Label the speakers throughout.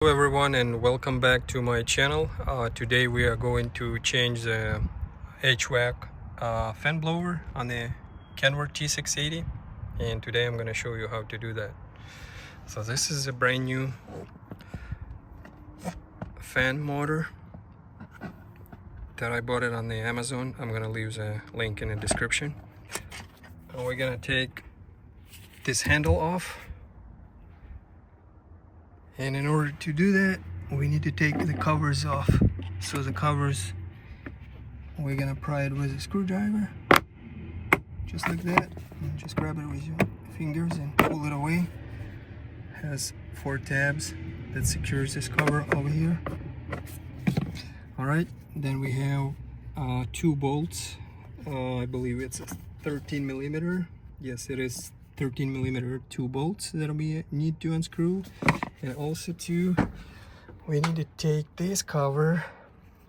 Speaker 1: Hello everyone and welcome back to my channel. Today we are going to change the HVAC fan blower on the Kenworth T680, and today I'm going to show you how to do that. So this is a brand new fan motor that I bought it on the Amazon. I'm going to leave a link in the description. And we're going to take this handle off. And in order to do that, we need to take the covers off. So the covers, we're gonna pry it with a screwdriver, just like that. And just grab it with your fingers and pull it away. It has 4 tabs that secures this cover over here. All right, then we have 2 bolts. I believe it's a 13 millimeter. Yes, it is 13 millimeter 2 bolts that we need to unscrew. And also too, we need to take this cover,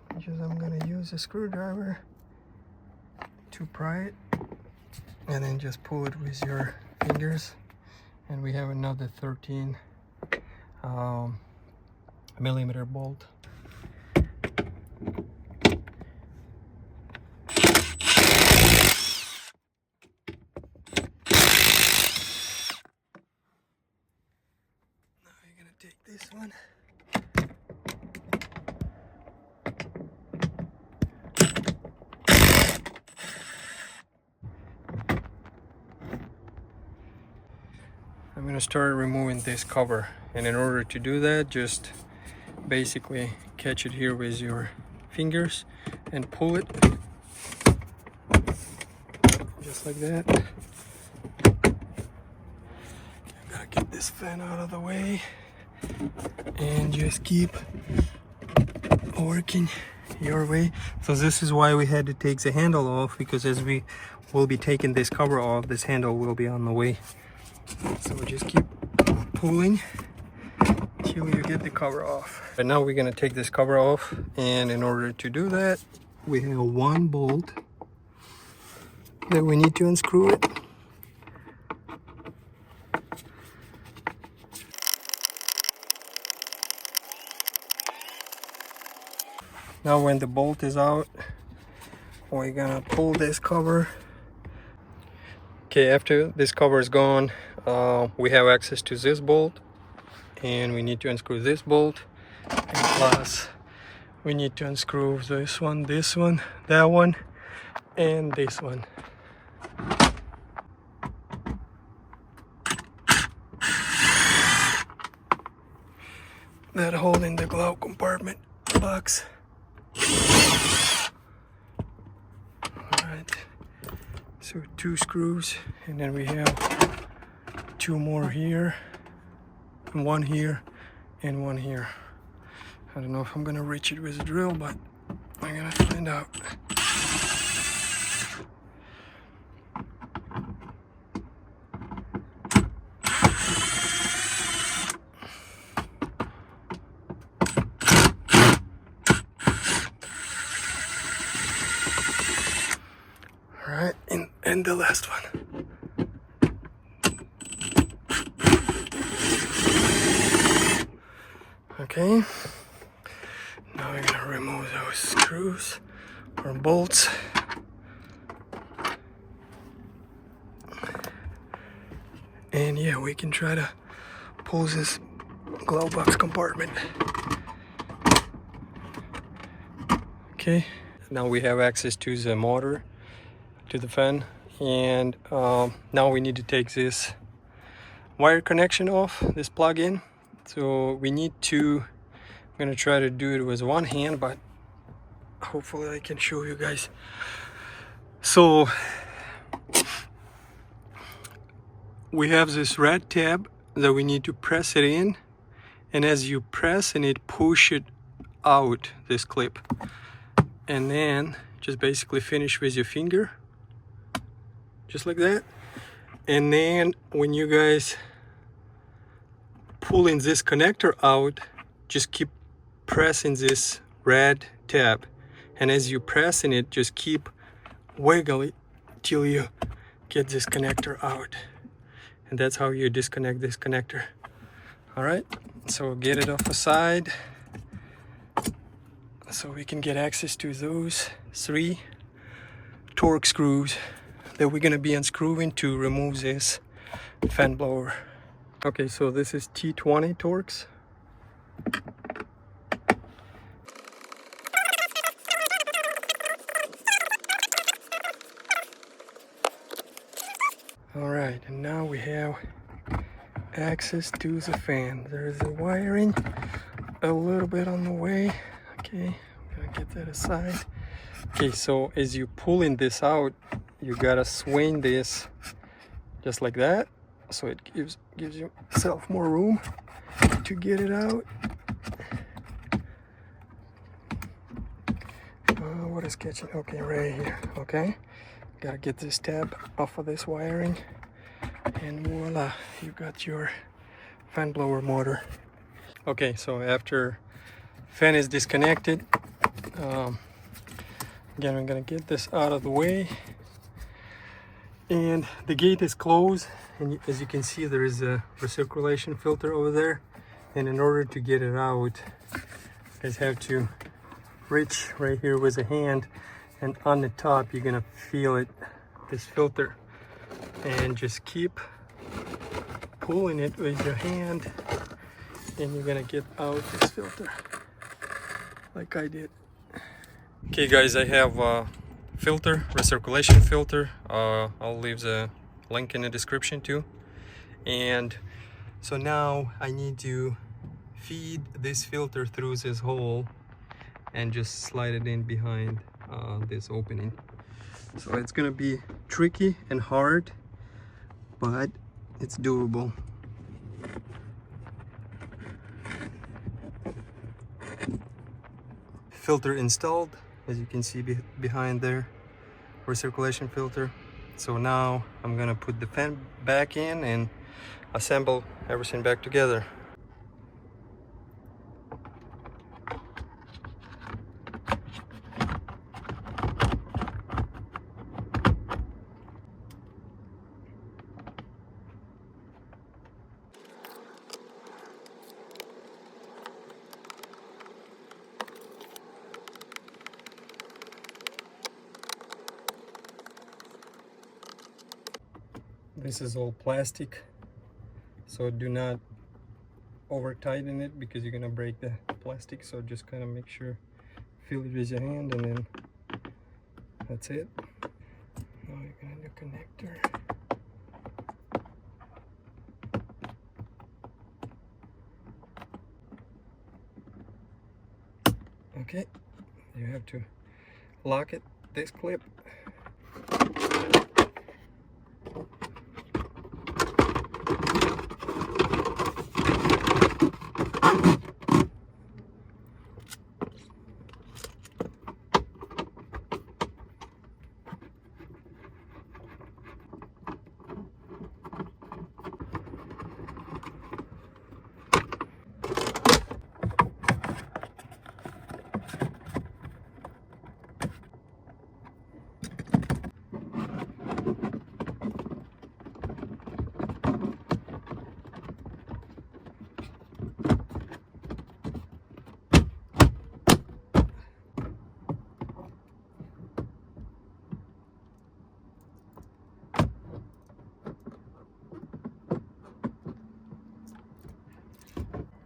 Speaker 1: because I'm gonna use a screwdriver to pry it, and then just pull it with your fingers. And we have another 13 millimeter bolt. Take this one. I'm going to start removing this cover, and in order to do that, just basically catch it here with your fingers and pull it just like that. I gotta get this fan out of the way and just keep working your way. So this is why we had to take the handle off, because as we will be taking this cover off, this handle will be on the way. So we just keep pulling till you get the cover off. And now we're going to take this cover off, and in order to do that, we have 1 bolt that we need to unscrew it. Now when the bolt is out, we're gonna pull this cover. Okay, after this cover is gone, we have access to this bolt, and we need to unscrew this bolt, and plus we need to unscrew this one, that one, and this one. That hole in the glove compartment box. Alright, so 2 screws, and then we have 2 more here, and 1 here, and 1 here. I don't know if I'm gonna reach it with a drill, but I'm gonna find out. Alright, and the last one. Okay, now we're gonna remove those screws or bolts. And yeah, we can try to pull this glove box compartment. Okay, now we have access to the motor, to the fan, and now we need to take this wire connection off, this plug-in. So we need to, I'm gonna try to do it with one hand, but hopefully I can show you guys. So we have this red tab that we need to press it in, and as you press and it push it out, this clip, and then just basically finish with your finger, just like that. And then when you guys pulling this connector out, just keep pressing this red tab, and as you pressing it, just keep wiggling it till you get this connector out, and that's how you disconnect this connector. All right, so get it off the side so we can get access to those 3 torque screws that we're gonna be unscrewing to remove this fan blower. Okay, so this is T20 Torx. All right, and now we have access to the fan. There's the wiring a little bit on the way. Okay, I'm gonna get that aside. Okay, so as you pulling this out, you gotta swing this just like that, so it gives yourself more room to get it out. What is catching? Okay, right here. Okay, gotta get this tab off of this wiring, and voila, you got your fan blower motor. Okay, so after fan is disconnected, again, I'm gonna get this out of the way, and the gate is closed, and as you can see, there is a recirculation filter over there, and in order to get it out, you guys have to reach right here with a hand, and on the top you're gonna feel it, this filter, and just keep pulling it with your hand, and you're gonna get out this filter like I did. Okay guys, I have a filter, recirculation filter. I'll leave the link in the description too. And so now I need to feed this filter through this hole and just slide it in behind this opening. So it's gonna be tricky and hard, but it's doable. Filter installed, as you can see behind there, recirculation filter. So now I'm gonna put the fan back in and assemble everything back together. This is all plastic, so do not over tighten it because you're gonna break the plastic. So just kind of make sure, feel it with your hand, and then that's it. Now you're gonna do connector. Okay, you have to lock it, this clip.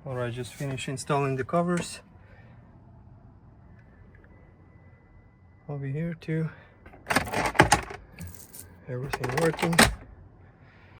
Speaker 1: Alright, just finished installing the covers over here too. Everything working.